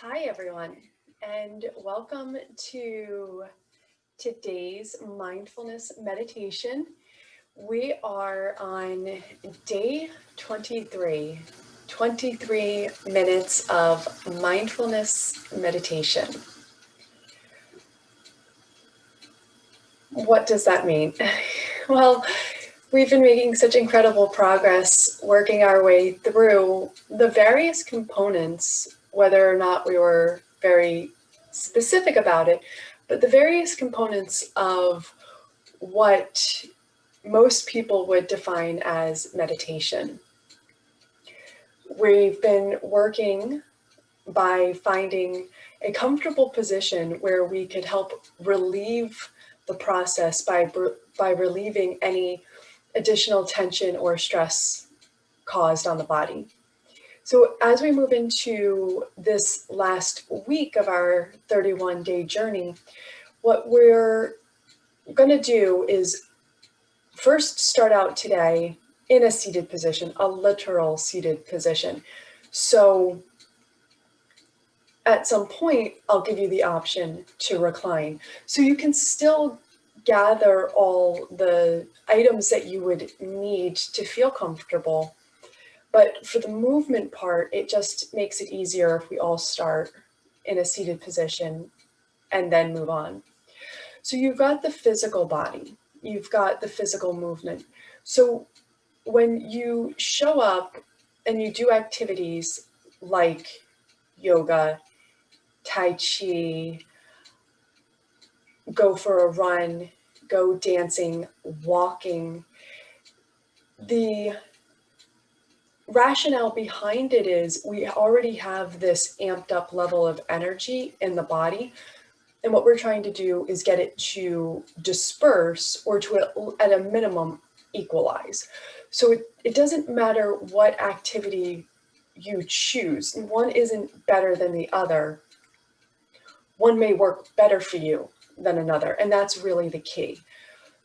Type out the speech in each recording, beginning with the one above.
Hi, everyone, and welcome to today's mindfulness meditation. We are on day 23, 23 minutes of mindfulness meditation. What does that mean? Well, we've been making such incredible progress working our way through the various components, whether or not we were very specific about it, but the various components of what most people would define as meditation. We've been working by finding a comfortable position where we could help relieve the process by relieving any additional tension or stress caused on the body. So as we move into this last week of our 31-day journey, what we're going to do is first start out today in a seated position, a literal seated position. So at some point, I'll give you the option to recline. So you can still gather all the items that you would need to feel comfortable. But for the movement part, it just makes it easier if we all start in a seated position and then move on. So you've got the physical body, you've got the physical movement. So when you show up and you do activities like yoga, Tai Chi, go for a run, go dancing, walking, the rationale behind it is we already have this amped up level of energy in the body. And what we're trying to do is get it to disperse or to, at a minimum, equalize. So it doesn't matter what activity you choose. One isn't better than the other. One may work better for you than another, and that's really the key.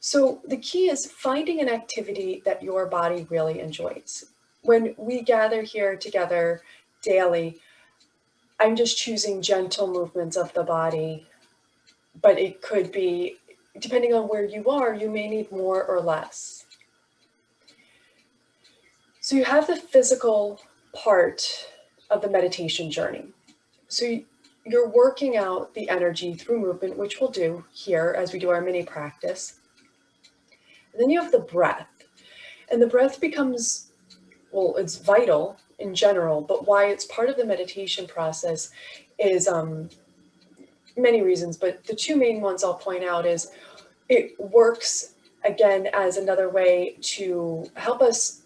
So the key is finding an activity that your body really enjoys. When we gather here together daily, I'm just choosing gentle movements of the body, but it could be, depending on where you are, you may need more or less. So you have the physical part of the meditation journey. So you're working out the energy through movement, which we'll do here as we do our mini practice. And then you have the breath. And the breath becomes, well, it's vital in general, but why it's part of the meditation process is many reasons, but the two main ones I'll point out is it works, again, as another way to help us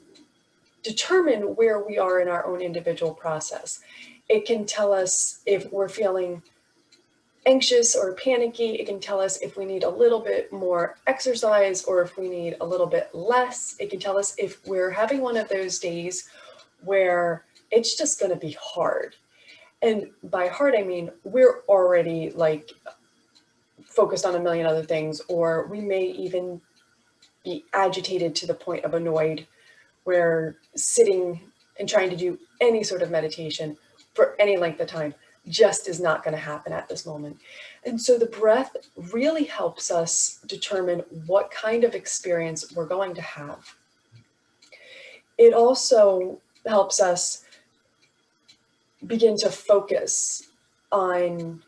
determine where we are in our own individual process. It can tell us if we're feeling anxious or panicky. It can tell us if we need a little bit more exercise or if we need a little bit less. It can tell us if we're having one of those days where it's just going to be hard. And by hard, I mean, we're already like focused on a million other things, or we may even be agitated to the point of annoyed, where sitting and trying to do any sort of meditation for any length of time just is not going to happen at this moment. And so the breath really helps us determine what kind of experience we're going to have. It also helps us begin to focus on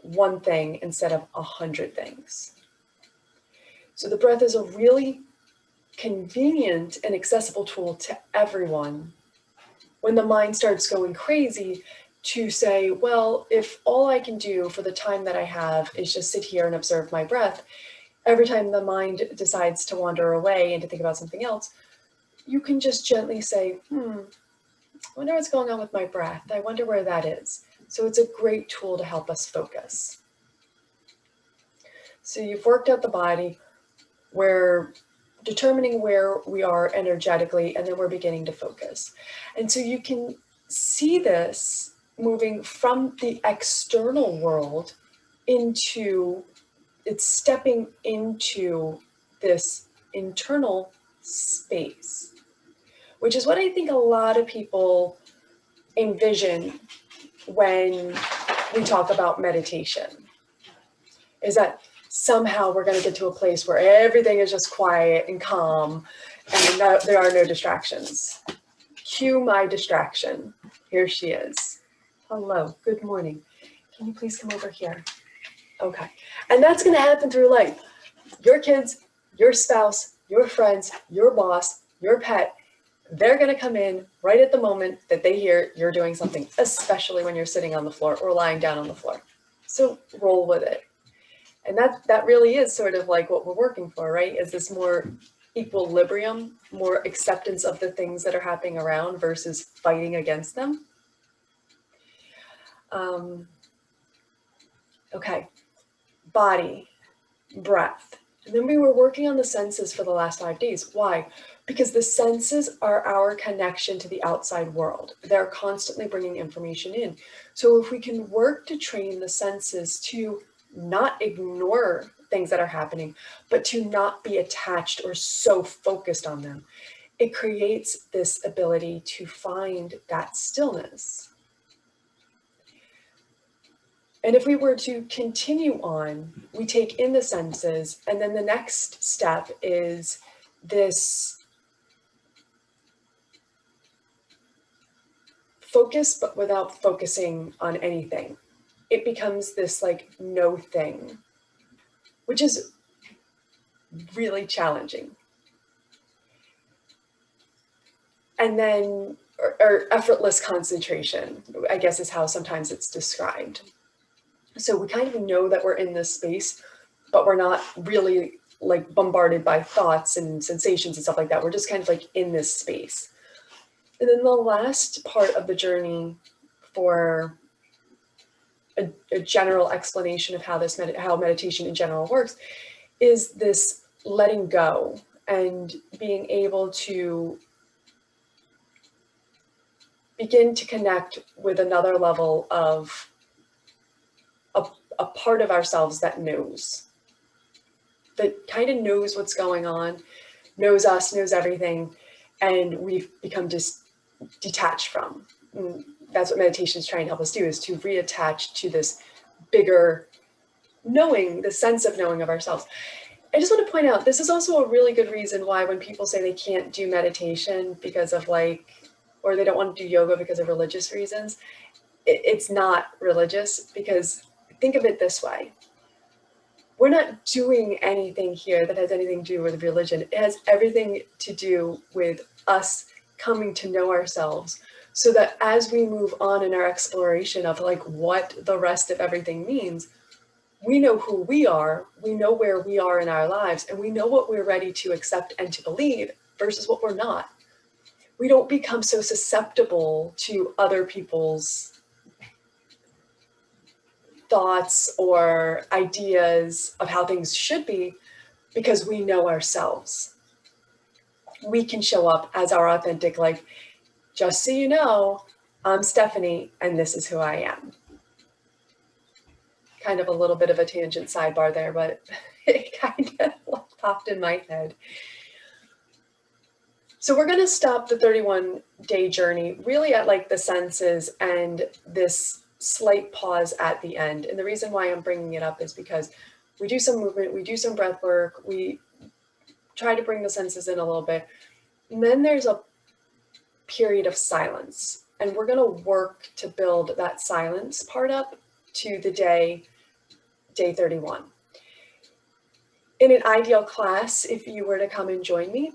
one thing instead of 100 things. So the breath is a really convenient and accessible tool to everyone when the mind starts going crazy, to say, well, if all I can do for the time that I have is just sit here and observe my breath, every time the mind decides to wander away and to think about something else, you can just gently say, I wonder what's going on with my breath. I wonder where that is. So it's a great tool to help us focus. So you've worked out the body. We're determining where we are energetically, and then we're beginning to focus. And so you can see this moving from the external world into, it's stepping into this internal space, which is what I think a lot of people envision when we talk about meditation, is that somehow we're going to get to a place where everything is just quiet and calm and there are no distractions. Cue my distraction. Here she is. Hello, good morning. Can you please come over here? Okay. And that's going to happen through life. Your kids, your spouse, your friends, your boss, your pet, they're going to come in right at the moment that they hear you're doing something, especially when you're sitting on the floor or lying down on the floor. So roll with it. And that really is sort of like what we're working for, right? Is this more equilibrium, more acceptance of the things that are happening around versus fighting against them. Okay, body, breath. And then we were working on the senses for the last 5 days. Why? Because the senses are our connection to the outside world. They're constantly bringing information in. So if we can work to train the senses to not ignore things that are happening, but to not be attached or so focused on them, it creates this ability to find that stillness. And if we were to continue on, we take in the senses, and then the next step is this focus, but without focusing on anything. It becomes this like no thing, which is really challenging. And then, or effortless concentration, I guess is how sometimes it's described. So we kind of know that we're in this space, but we're not really like bombarded by thoughts and sensations and stuff like that. We're just kind of like in this space. And then the last part of the journey for a general explanation of how how meditation in general works is this letting go and being able to begin to connect with another level of a part of ourselves that knows, that kind of knows what's going on, knows us, knows everything, and we've become just detached from. And that's what meditation is trying to help us do, is to reattach to this bigger knowing, the sense of knowing of ourselves. I just want to point out, this is also a really good reason why when people say they can't do meditation because of or they don't want to do yoga because of religious reasons, it's not religious, because think of it this way. We're not doing anything here that has anything to do with religion. It has everything to do with us coming to know ourselves, so that as we move on in our exploration of like what the rest of everything means, we know who we are, we know where we are in our lives, and we know what we're ready to accept and to believe versus what we're not. We don't become so susceptible to other people's thoughts or ideas of how things should be, because we know ourselves. We can show up as our authentic, like, just so you know, I'm Stephanie and this is who I am. Kind of a little bit of a tangent sidebar there, but it kind of popped in my head. So we're going to stop the 31-day journey really at like the senses and this slight pause at the end. And the reason why I'm bringing it up is because we do some movement, we do some breath work, we try to bring the senses in a little bit. And then there's a period of silence. And we're going to work to build that silence part up to the day 31. In an ideal class, if you were to come and join me,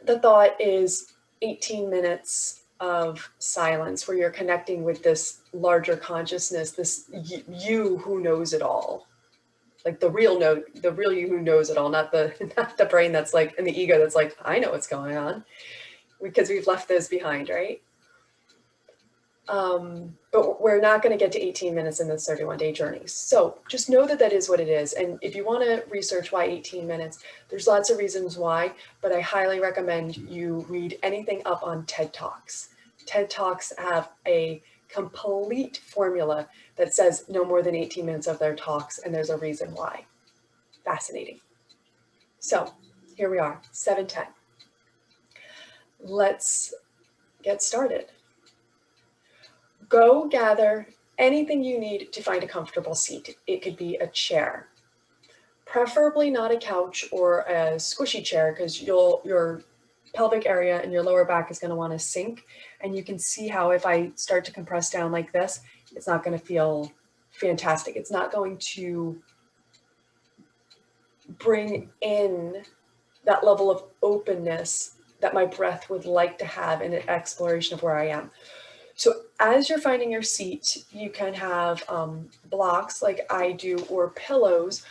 the thought is 18 minutes of silence where you're connecting with this larger consciousness, this you who knows it all, like the real you who knows it all, not the brain that's like, and the ego that's like, I know what's going on, because we've left those behind, right? But we're not going to get to 18 minutes in this 31-day journey. So just know that that is what it is. And if you want to research why 18 minutes, there's lots of reasons why, but I highly recommend you read anything up on TED Talks. TED Talks have a complete formula that says no more than 18 minutes of their talks, and there's a reason why. Fascinating. So here we are, 7:10. Let's get started. Go gather anything you need to find a comfortable seat. It could be a chair, preferably not a couch or a squishy chair, because your pelvic area and your lower back is going to want to sink. And you can see how if I start to compress down like this, it's not going to feel fantastic. It's not going to bring in that level of openness that my breath would like to have in an exploration of where I am. So as you're finding your seat, you can have blocks like I do, or pillows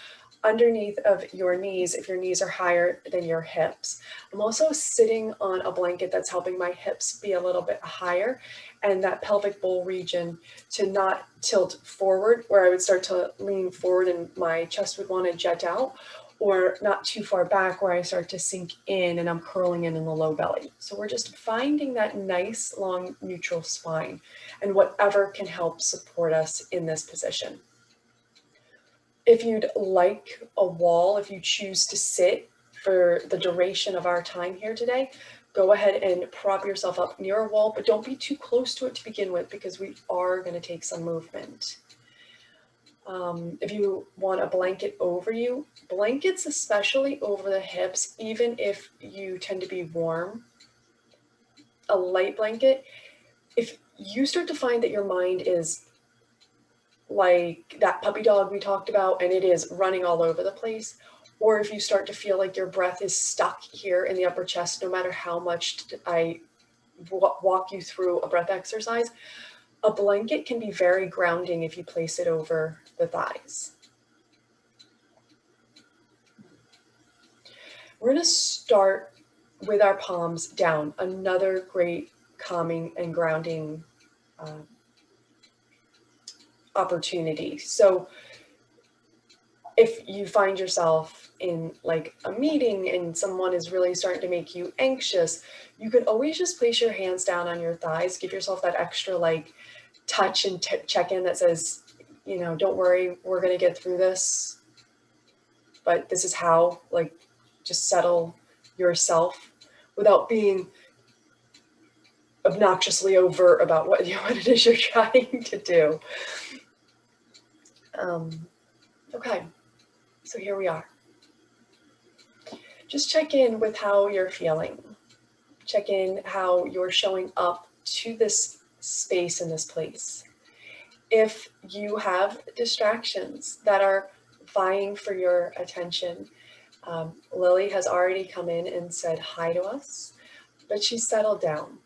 underneath of your knees if your knees are higher than your hips. I'm also sitting on a blanket that's helping my hips be a little bit higher, and that pelvic bowl region to not tilt forward, where I would start to lean forward and my chest would want to jet out, or not too far back where I start to sink in and I'm curling in the low belly. So we're just finding that nice long neutral spine and whatever can help support us in this position. If you'd like a wall, if you choose to sit for the duration of our time here today, go ahead and prop yourself up near a wall, but don't be too close to it to begin with, because we are going to take some movement. If you want a blanket over you, blankets especially over the hips, even if you tend to be warm, a light blanket, if you start to find that your mind is like that puppy dog we talked about and it is running all over the place, or if you start to feel like your breath is stuck here in the upper chest, no matter how much I walk you through a breath exercise, a blanket can be very grounding if you place it over the thighs. We're going to start with our palms down, another great calming and grounding opportunity. So if you find yourself in like a meeting and someone is really starting to make you anxious, you can always just place your hands down on your thighs, give yourself that extra like touch and check in that says, you know, don't worry, we're going to get through this, but this is how, like, just settle yourself without being obnoxiously overt about what it is you're trying to do. Okay, so here we are. Just check in with how you're feeling. Check in how you're showing up to this space in this place. If you have distractions that are vying for your attention, Lily has already come in and said hi to us, but she's settled down,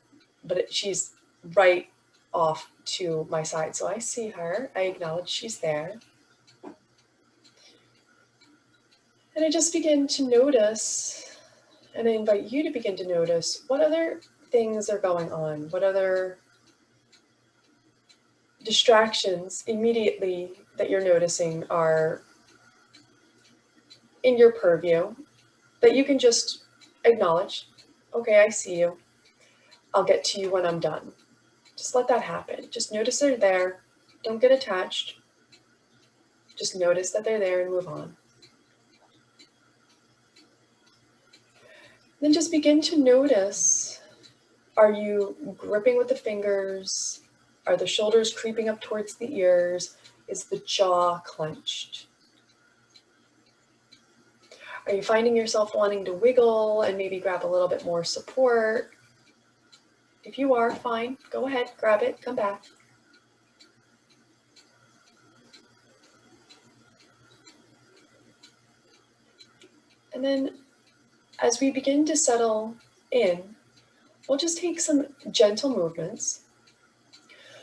but she's right off to my side. So I see her, I acknowledge she's there. And I just begin to notice, and I invite you to begin to notice what other things are going on, what other distractions immediately that you're noticing are in your purview that you can just acknowledge. Okay, I see you. I'll get to you when I'm done. Just let that happen. Just notice they're there. Don't get attached. Just notice that they're there and move on. Then just begin to notice, are you gripping with the fingers? Are the shoulders creeping up towards the ears? Is the jaw clenched? Are you finding yourself wanting to wiggle and maybe grab a little bit more support? If you are, fine. Go ahead, grab it, come back. And then as we begin to settle in, we'll just take some gentle movements.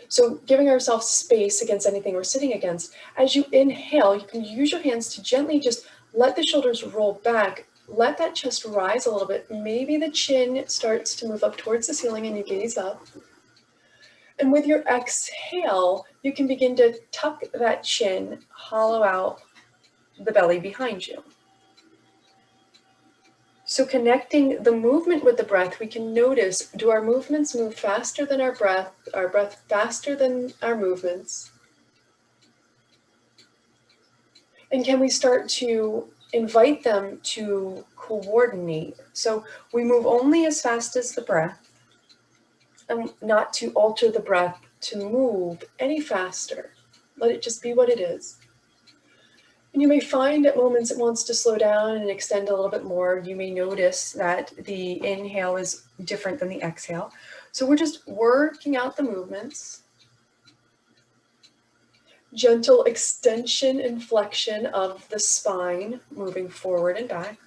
So giving ourselves space against anything we're sitting against. As you inhale, you can use your hands to gently just let the shoulders roll back. Let that chest rise a little bit. Maybe the chin starts to move up towards the ceiling and you gaze up. And with your exhale, you can begin to tuck that chin, hollow out the belly behind you. So connecting the movement with the breath, we can notice, do our movements move faster than our breath faster than our movements? And can we start to invite them to coordinate? So we move only as fast as the breath, and not to alter the breath to move any faster. Let it just be what it is. And you may find at moments it wants to slow down and extend a little bit more. You may notice that the inhale is different than the exhale. So we're just working out the movements. Gentle extension and flexion of the spine, moving forward and back.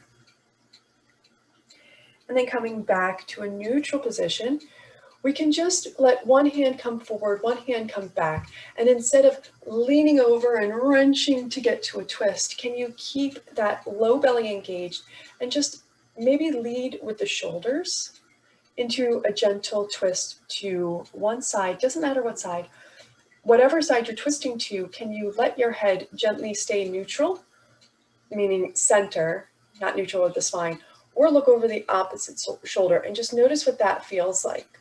And then coming back to a neutral position, we can just let one hand come forward, one hand come back. And instead of leaning over and wrenching to get to a twist, can you keep that low belly engaged and just maybe lead with the shoulders into a gentle twist to one side, doesn't matter what side. Whatever side you're twisting to, can you let your head gently stay neutral, meaning center, not neutral with the spine, or look over the opposite shoulder and just notice what that feels like.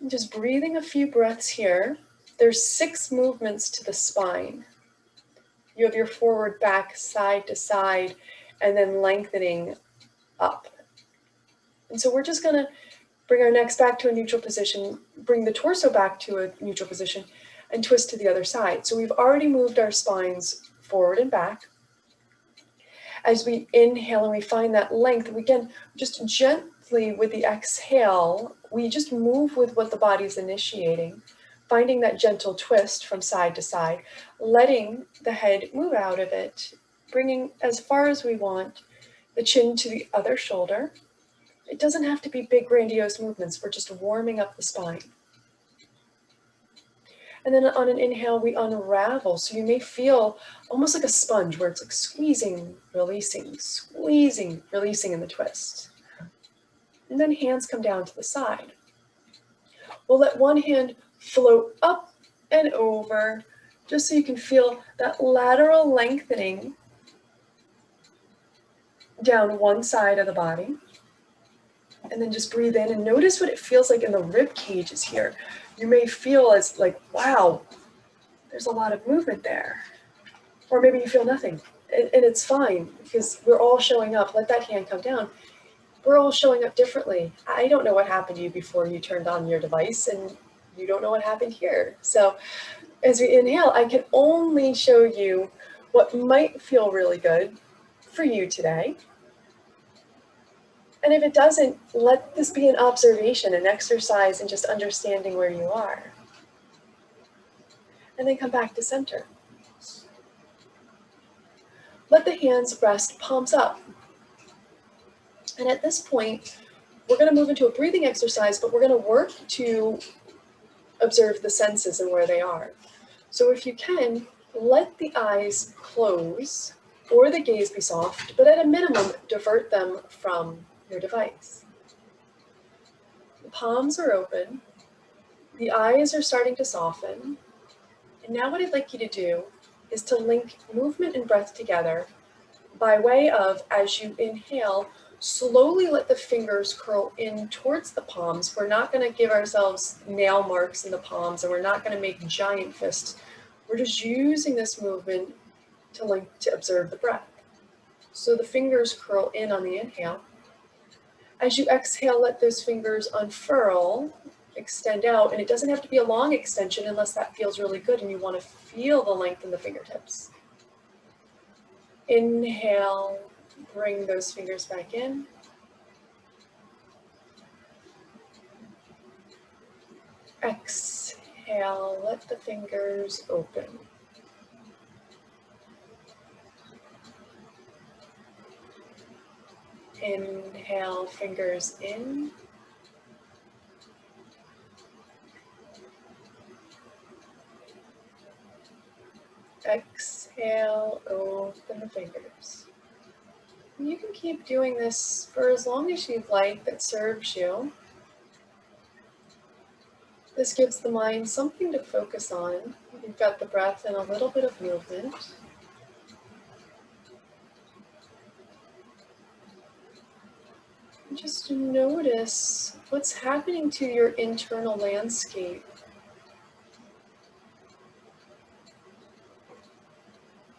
Just breathing a few breaths here. There's 6 movements to the spine. You have your forward, back, side to side, and then lengthening up. And so we're just going to bring our necks back to a neutral position, bring the torso back to a neutral position, and twist to the other side. So we've already moved our spines forward and back. As we inhale and we find that length, we can just gently with the exhale, we just move with what the body's initiating, finding that gentle twist from side to side, letting the head move out of it, bringing as far as we want, the chin to the other shoulder. It doesn't have to be big, grandiose movements. We're just warming up the spine. And then on an inhale, we unravel. So you may feel almost like a sponge where it's like squeezing, releasing in the twist. And then hands come down to the side. We'll let one hand float up and over, just so you can feel that lateral lengthening down one side of the body. And then just breathe in and notice what it feels like in the rib cages here. You may feel as like, wow, there's a lot of movement there. Or maybe you feel nothing. And it's fine because we're all showing up. Let that hand come down. We're all showing up differently. I don't know what happened to you before you turned on your device, and you don't know what happened here. So as we inhale, I can only show you what might feel really good for you today. And if it doesn't, let this be an observation, an exercise in just understanding where you are. And then come back to center. Let the hands rest palms up. And at this point, we're going to move into a breathing exercise, but we're going to work to observe the senses and where they are. So if you can, let the eyes close or the gaze be soft, but at a minimum, divert them from your device. The palms are open, the eyes are starting to soften, and now what I'd like you to do is to link movement and breath together by way of, as you inhale, slowly let the fingers curl in towards the palms. We're not going to give ourselves nail marks in the palms, and we're not going to make giant fists. We're just using this movement to observe the breath. So the fingers curl in on the inhale. As you exhale, let those fingers unfurl, extend out, and it doesn't have to be a long extension unless that feels really good and you want to feel the length in the fingertips. Inhale, bring those fingers back in. Exhale, let the fingers open. Inhale, fingers in. Exhale, open the fingers. You can keep doing this for as long as you'd like that serves you. This gives the mind something to focus on. You've got the breath and a little bit of movement. Just notice what's happening to your internal landscape.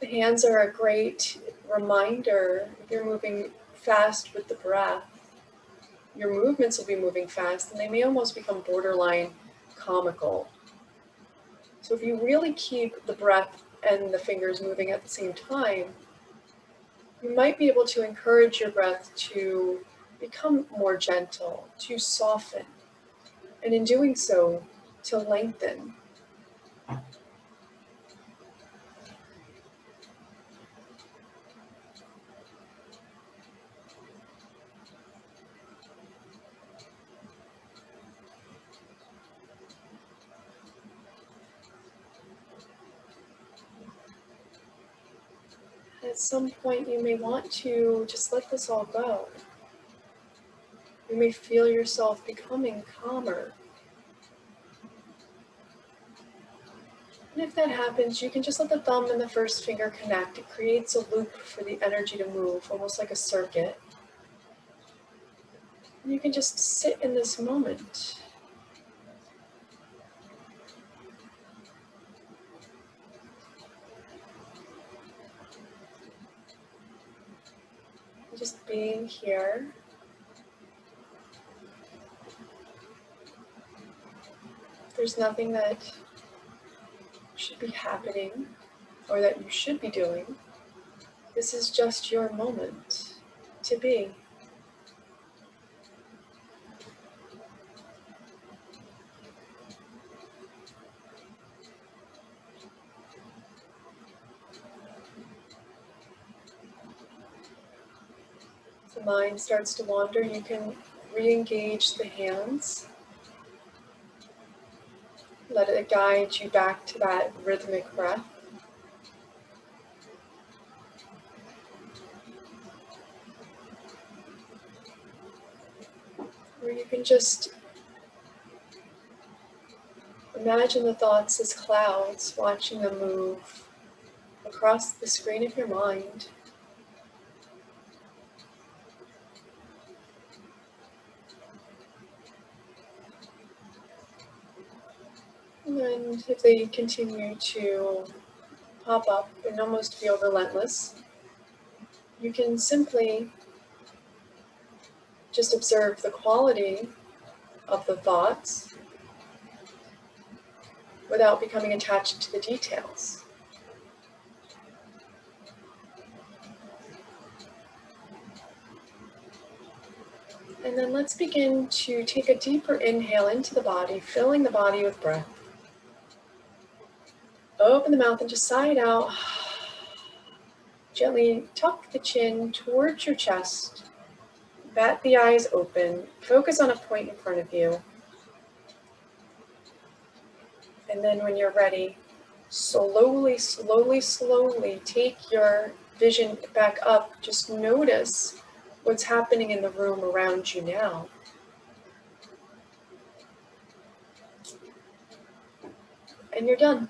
The hands are a great reminder. If you're moving fast with the breath, your movements will be moving fast, and they may almost become borderline comical. So if you really keep the breath and the fingers moving at the same time, you might be able to encourage your breath to become more gentle, to soften, and in doing so, to lengthen. At some point, you may want to just let this all go. You may feel yourself becoming calmer. And if that happens, you can just let the thumb and the first finger connect. It creates a loop for the energy to move, almost like a circuit. And you can just sit in this moment. Just being here. There's nothing that should be happening or that you should be doing. This is just your moment to be. If the mind starts to wander, you can re-engage the hands. Let it guide you back to that rhythmic breath. Or you can just imagine the thoughts as clouds, watching them move across the screen of your mind. And if they continue to pop up and almost feel relentless, you can simply just observe the quality of the thoughts without becoming attached to the details. And then let's begin to take a deeper inhale into the body, filling the body with breath. Open the mouth and just sigh it out. Gently tuck the chin towards your chest. Bat the eyes open. Focus on a point in front of you. And then when you're ready, slowly, slowly, slowly take your vision back up. Just notice what's happening in the room around you now. And you're done.